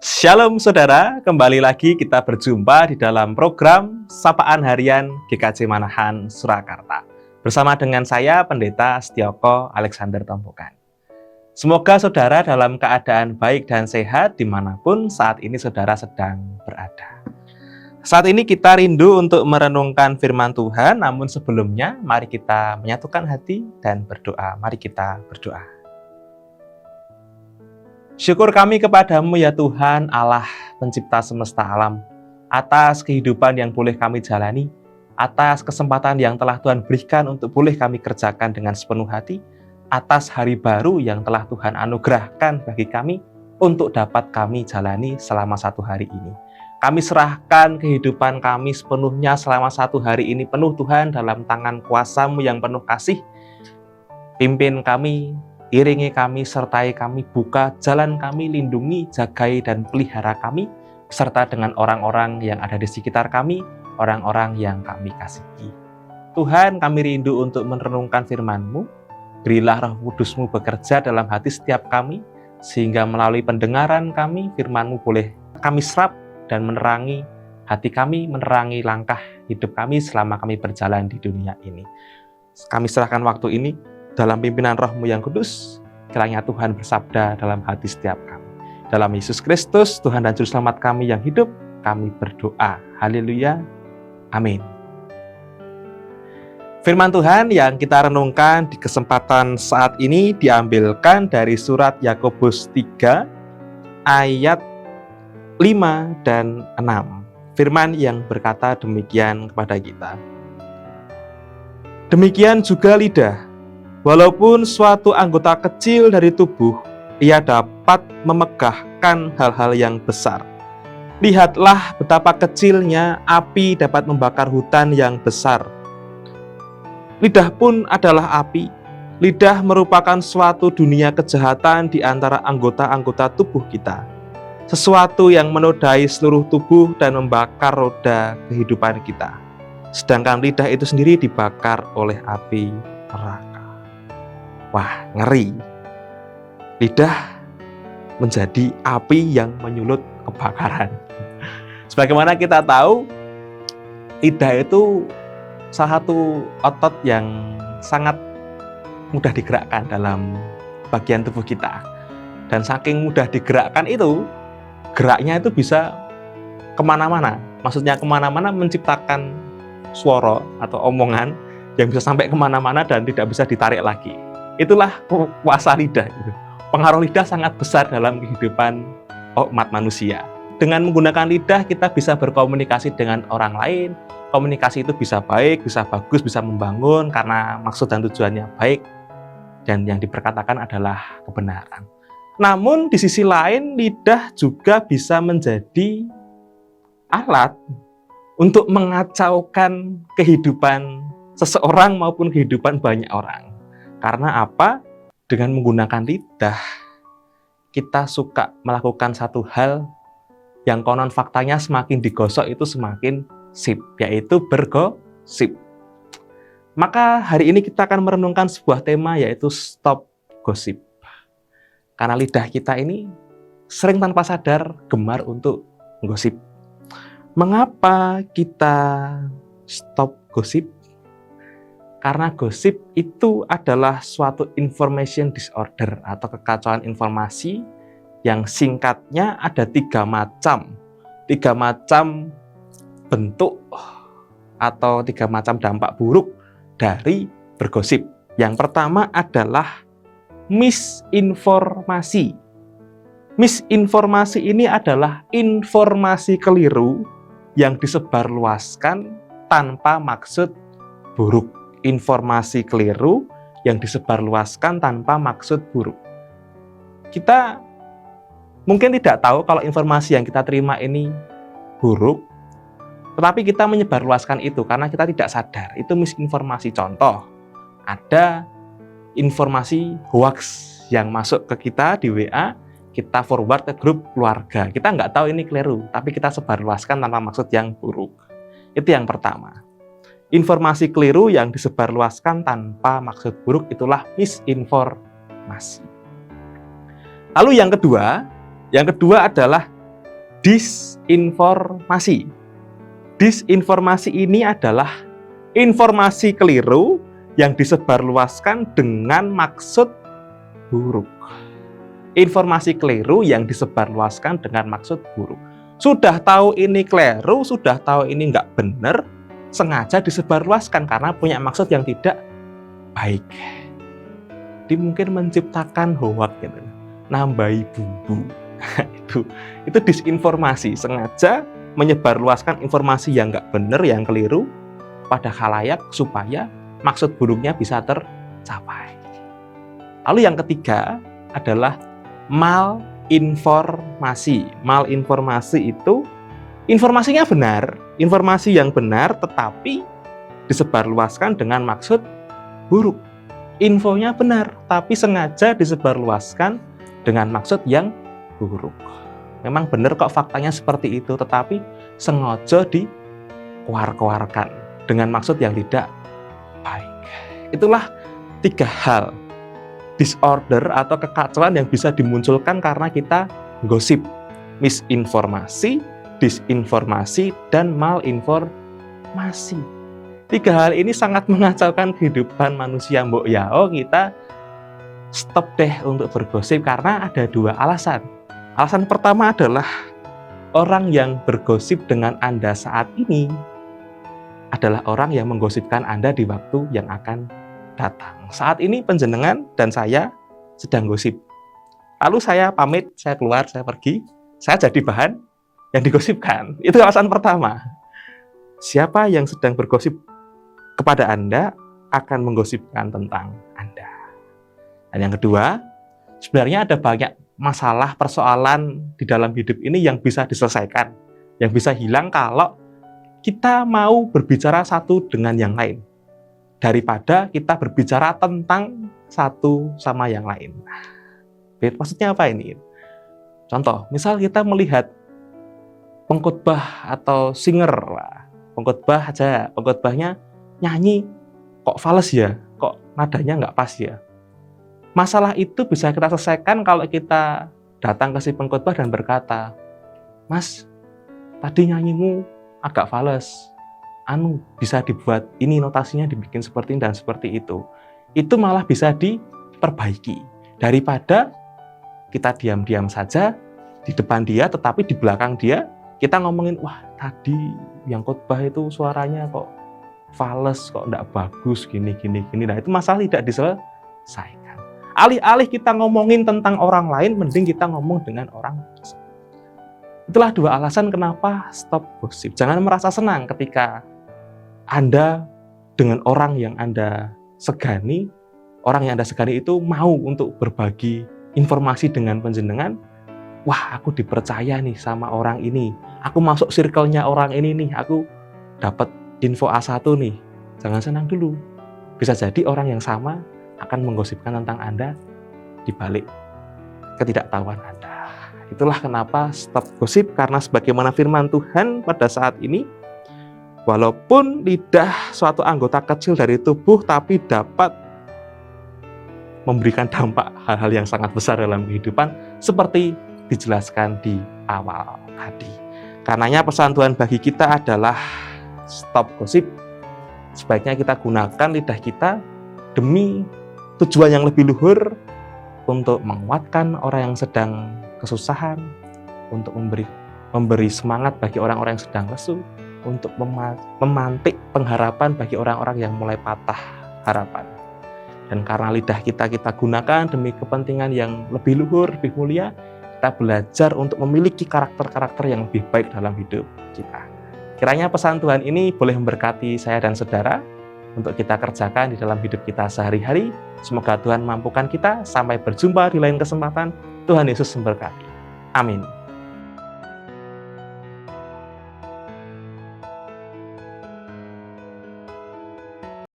Shalom saudara, kembali lagi kita berjumpa di dalam program Sapaan Harian GKJ Manahan Surakarta. Bersama dengan saya, Pendeta Setioko Alexander Tompokan. Semoga saudara dalam keadaan baik dan sehat dimanapun saat ini saudara sedang berada. Saat ini kita rindu untuk merenungkan firman Tuhan, namun sebelumnya mari kita menyatukan hati dan berdoa. Mari kita berdoa. Syukur kami kepadamu ya Tuhan Allah pencipta semesta alam, atas kehidupan yang boleh kami jalani, atas kesempatan yang telah Tuhan berikan untuk boleh kami kerjakan dengan sepenuh hati, atas hari baru yang telah Tuhan anugerahkan bagi kami untuk dapat kami jalani selama satu hari ini. Kami serahkan kehidupan kami sepenuhnya selama satu hari ini penuh Tuhan dalam tangan kuasa-Mu yang penuh kasih. Pimpin kami, iringi kami, sertai kami, buka jalan kami, lindungi, jagai, dan pelihara kami, serta dengan orang-orang yang ada di sekitar kami, orang-orang yang kami kasihi. Tuhan, kami rindu untuk merenungkan firman-Mu, berilah Roh Kudus-Mu bekerja dalam hati setiap kami, sehingga melalui pendengaran kami, firman-Mu boleh kami serap dan menerangi hati kami, menerangi langkah hidup kami selama kami berjalan di dunia ini. Kami serahkan waktu ini dalam pimpinan Roh-Mu yang kudus, kiranya Tuhan bersabda dalam hati setiap kami. Dalam Yesus Kristus, Tuhan dan Juru Selamat kami yang hidup, kami berdoa. Haleluya. Amin. Firman Tuhan yang kita renungkan di kesempatan saat ini diambilkan dari surat Yakobus 3 ayat 5 dan 6. Firman yang berkata demikian kepada kita. Demikian juga lidah. Walaupun suatu anggota kecil dari tubuh, ia dapat memegahkan hal-hal yang besar. Lihatlah betapa kecilnya api dapat membakar hutan yang besar. Lidah pun adalah api. Lidah merupakan suatu dunia kejahatan di antara anggota-anggota tubuh kita. Sesuatu yang menodai seluruh tubuh dan membakar roda kehidupan kita. Sedangkan lidah itu sendiri dibakar oleh api neraka. Wah, ngeri. Lidah menjadi api yang menyulut kebakaran. Sebagaimana kita tahu, lidah itu salah satu otot yang sangat mudah digerakkan dalam bagian tubuh kita. Dan saking mudah digerakkan itu, geraknya itu bisa kemana-mana. Maksudnya kemana-mana menciptakan suara atau omongan yang bisa sampai kemana-mana dan tidak bisa ditarik lagi. Itulah kuasa lidah. Pengaruh lidah sangat besar dalam kehidupan umat manusia. Dengan menggunakan lidah, kita bisa berkomunikasi dengan orang lain. Komunikasi itu bisa baik, bisa bagus, bisa membangun, karena maksud dan tujuannya baik. Dan yang diperkatakan adalah kebenaran. Namun, di sisi lain, lidah juga bisa menjadi alat untuk mengacaukan kehidupan seseorang maupun kehidupan banyak orang. Karena apa? Dengan menggunakan lidah, kita suka melakukan satu hal yang konon faktanya semakin digosok itu semakin sip, yaitu bergosip. Maka hari ini kita akan merenungkan sebuah tema yaitu stop gosip. Karena lidah kita ini sering tanpa sadar gemar untuk gosip. Mengapa kita stop gosip? Karena gosip itu adalah suatu information disorder atau kekacauan informasi yang singkatnya ada 3 macam. 3 macam bentuk atau 3 macam dampak buruk dari bergosip. Yang pertama adalah misinformasi. Misinformasi ini adalah informasi keliru yang disebarluaskan tanpa maksud buruk. Informasi keliru yang disebarluaskan tanpa maksud buruk. Kita mungkin tidak tahu kalau informasi yang kita terima ini buruk, tetapi kita menyebarluaskan itu karena kita tidak sadar. Itu misinformasi. Contoh, ada informasi hoax yang masuk ke kita di WA, kita forward ke grup keluarga. Kita nggak tahu ini keliru, tapi kita sebarluaskan tanpa maksud yang buruk. Itu yang pertama. Informasi keliru yang disebarluaskan tanpa maksud buruk itulah misinformasi. Lalu yang kedua adalah disinformasi. Disinformasi ini adalah informasi keliru yang disebarluaskan dengan maksud buruk. Informasi keliru yang disebarluaskan dengan maksud buruk. Sudah tahu ini keliru, sudah tahu ini nggak benar, sengaja disebarluaskan karena punya maksud yang tidak baik. Dia mungkin menciptakan hoak gitu, nambahi bumbu. itu disinformasi, sengaja menyebarluaskan informasi yang nggak benar, yang keliru pada khalayak supaya maksud buruknya bisa tercapai. Lalu yang ketiga adalah malinformasi. Malinformasi itu informasinya benar, informasi yang benar tetapi disebarluaskan dengan maksud buruk. Infonya benar tapi sengaja disebarluaskan dengan maksud yang buruk. Memang benar kok faktanya seperti itu, tetapi sengaja dikeluarkan dengan maksud yang tidak baik. Itulah 3 hal disorder atau kekacauan yang bisa dimunculkan karena kita gosip, misinformasi, disinformasi, dan malinformasi. 3 hal ini sangat mengacaukan kehidupan manusia. Mbok yao, kita stop deh untuk bergosip karena ada 2 alasan. Alasan pertama adalah orang yang bergosip dengan Anda saat ini adalah orang yang menggosipkan Anda di waktu yang akan datang. Saat ini panjenengan dan saya sedang gosip. Lalu saya pamit, saya keluar, saya pergi, saya jadi bahan yang digosipkan. Itu alasan pertama. Siapa yang sedang bergosip kepada Anda akan menggosipkan tentang Anda. Dan yang kedua, sebenarnya ada banyak masalah, persoalan di dalam hidup ini yang bisa diselesaikan, yang bisa hilang kalau kita mau berbicara satu dengan yang lain, daripada kita berbicara tentang satu sama yang lain. Maksudnya apa ini? Contoh, misal kita melihat pengkhotbah atau singer, pengkhotbah aja, pengkhotbahnya nyanyi, kok fales ya, kok nadanya nggak pas ya. Masalah itu bisa kita selesaikan kalau kita datang ke si pengkhotbah dan berkata, Mas, tadi nyanyimu agak fales, bisa dibuat ini, notasinya dibikin seperti ini dan seperti itu. Itu malah bisa diperbaiki daripada kita diam-diam saja di depan dia, tetapi di belakang dia kita ngomongin, wah tadi yang khotbah itu suaranya kok fales, kok enggak bagus, gini. Nah itu masalah tidak diselesaikan. Alih-alih kita ngomongin tentang orang lain, mending kita ngomong dengan orang tersebut. Itulah 2 alasan kenapa stop gosip. Jangan merasa senang ketika Anda dengan orang yang Anda segani, itu mau untuk berbagi informasi dengan panjenengan. Wah, aku dipercaya nih sama orang ini. Aku masuk circle-nya orang ini nih. Aku dapat info A1 nih. Jangan senang dulu. Bisa jadi orang yang sama akan menggosipkan tentang Anda di balik ketidaktahuan Anda. Itulah kenapa stop gosip, karena sebagaimana firman Tuhan pada saat ini, walaupun lidah suatu anggota kecil dari tubuh, tapi dapat memberikan dampak hal-hal yang sangat besar dalam kehidupan, seperti dijelaskan di awal tadi. Karenanya pesan Tuhan bagi kita adalah stop gosip. Sebaiknya kita gunakan lidah kita demi tujuan yang lebih luhur, untuk menguatkan orang yang sedang kesusahan, untuk memberi semangat bagi orang-orang yang sedang lesu, untuk memantik pengharapan bagi orang-orang yang mulai patah harapan. Dan karena lidah kita gunakan demi kepentingan yang lebih luhur, lebih mulia, kita belajar untuk memiliki karakter-karakter yang lebih baik dalam hidup kita. Kiranya pesan Tuhan ini boleh memberkati saya dan saudara untuk kita kerjakan di dalam hidup kita sehari-hari. Semoga Tuhan mampukan kita. Sampai berjumpa di lain kesempatan. Tuhan Yesus memberkati. Amin.